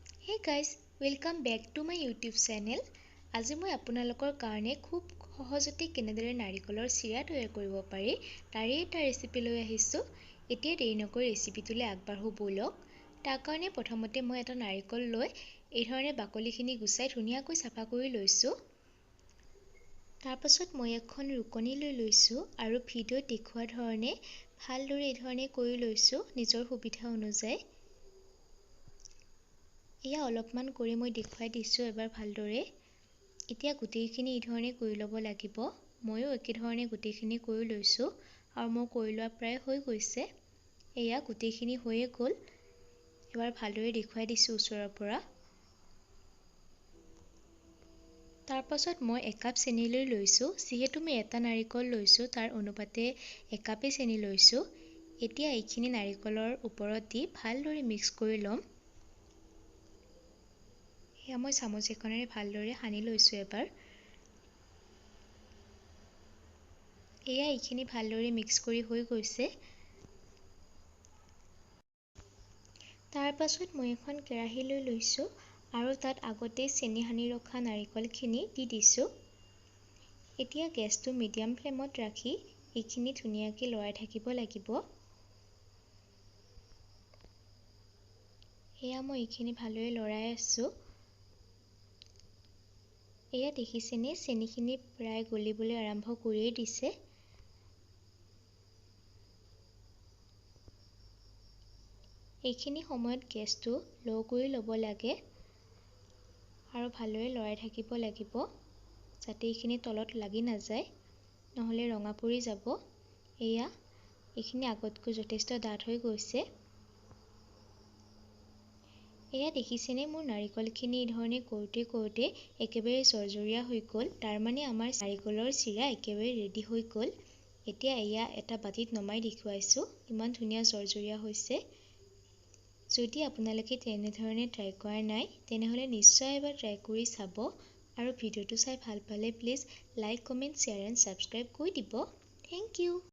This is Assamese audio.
Hey guys, welcome back to my YouTube channel. আজি মই আপোনালোকৰ কাৰণে খুব সহজতে কেনেদৰে নাৰিকলৰ চিৰা তৈয়াৰ কৰিব পাৰি তাৰে এটা ৰেচিপি লৈ আহিছো। এতিয়া দেৰি নকৰি ৰেচিপিটোলৈ আগবাঢ়ো বলক। তাৰ কাৰণে প্ৰথমতে মই এটা নাৰিকল লৈ এই ধৰণে বাকলিখিনি গুচাই ধুনীয়াকৈ চাফা কৰি লৈছো। তাৰ পাছত মই এখন ৰুকনি লৈ লৈছো আৰু ভিডিঅ'ত দেখুওৱা ধৰণে ভালদৰে এই ধৰণে কৰি লৈছো নিজৰ সুবিধা অনুযায়ী। এয়া অলপমান কৰি মই দেখুৱাই দিছো এবাৰ ভালদৰে। এতিয়া গুটিখিনি এই ধৰণে কৰি ল'ব লাগিব। ময়ো একে ধৰণে গুটিখিনি কৰি লৈছো আৰু মই কৰি লোৱা প্ৰায় হৈ গৈছে। এয়া গুটিখিনি হৈয়ে গ'ল। এবাৰ ভালদৰে দেখুৱাই দিছো ওচৰৰ পৰা। তাৰ পাছত মই 1 কাপ চেনি লৈ লৈছো। যিহেতু মই এটা নাৰিকল লৈছো তাৰ অনুপাতে 1 কাপে চেনি লৈছো। এতিয়া এইখিনি নাৰিকলৰ ওপৰত দি ভালদৰে মিক্স কৰি ল'ম। এয়া মই চামুচ এখনেৰে ভালদৰে সানি লৈছো এবাৰ। এয়া এইখিনি ভালদৰে মিক্স কৰি হৈ গৈছে। তাৰ পাছত মই এখন কেৰাহী লৈ লৈছো আৰু তাত আগতে চেনি সানি ৰখা নাৰিকলখিনি দি দিছো। এতিয়া গেছটো মিডিয়াম ফ্লেমত ৰাখি এইখিনি ধুনীয়াকৈ লৰাই থাকিব লাগিব। এয়া মই এইখিনি ভালদৰে লৰাই আছো। এয়া দেখিছেনে চেনিখিনি প্ৰায় গলিবলৈ আৰম্ভ কৰিয়েই দিছে। এইখিনি সময়ত গেছটো ল' কৰি ল'ব লাগে আৰু ভালদৰে লৰাই থাকিব লাগিব যাতে এইখিনি তলত লাগি নাযায়, নহ'লে ৰঙা পৰি যাব। এয়া এইখিনি আগতকৈ যথেষ্ট ডাঠ হৈ গৈছে। এয়া দেখিছেনে মোৰ নাৰিকলখিনি এই ধৰণে কৰোঁতে একেবাৰে জৰ্জৰীয়া হৈ গ'ল। তাৰমানে আমাৰ নাৰিকলৰ চিৰা একেবাৰে ৰেডি হৈ গ'ল। এতিয়া এয়া এটা বাটিত নমাই দেখুৱাইছো। ইমান ধুনীয়া জৰ্জৰীয়া হৈছে। যদি আপোনালোকে তেনেধৰণে ট্ৰাই কৰা নাই তেনেহ'লে নিশ্চয় এবাৰ ট্ৰাই কৰি চাব আৰু ভিডিঅ'টো চাই ভাল পালে please like, comment, share and subscribe কৰি দিব। Thank U.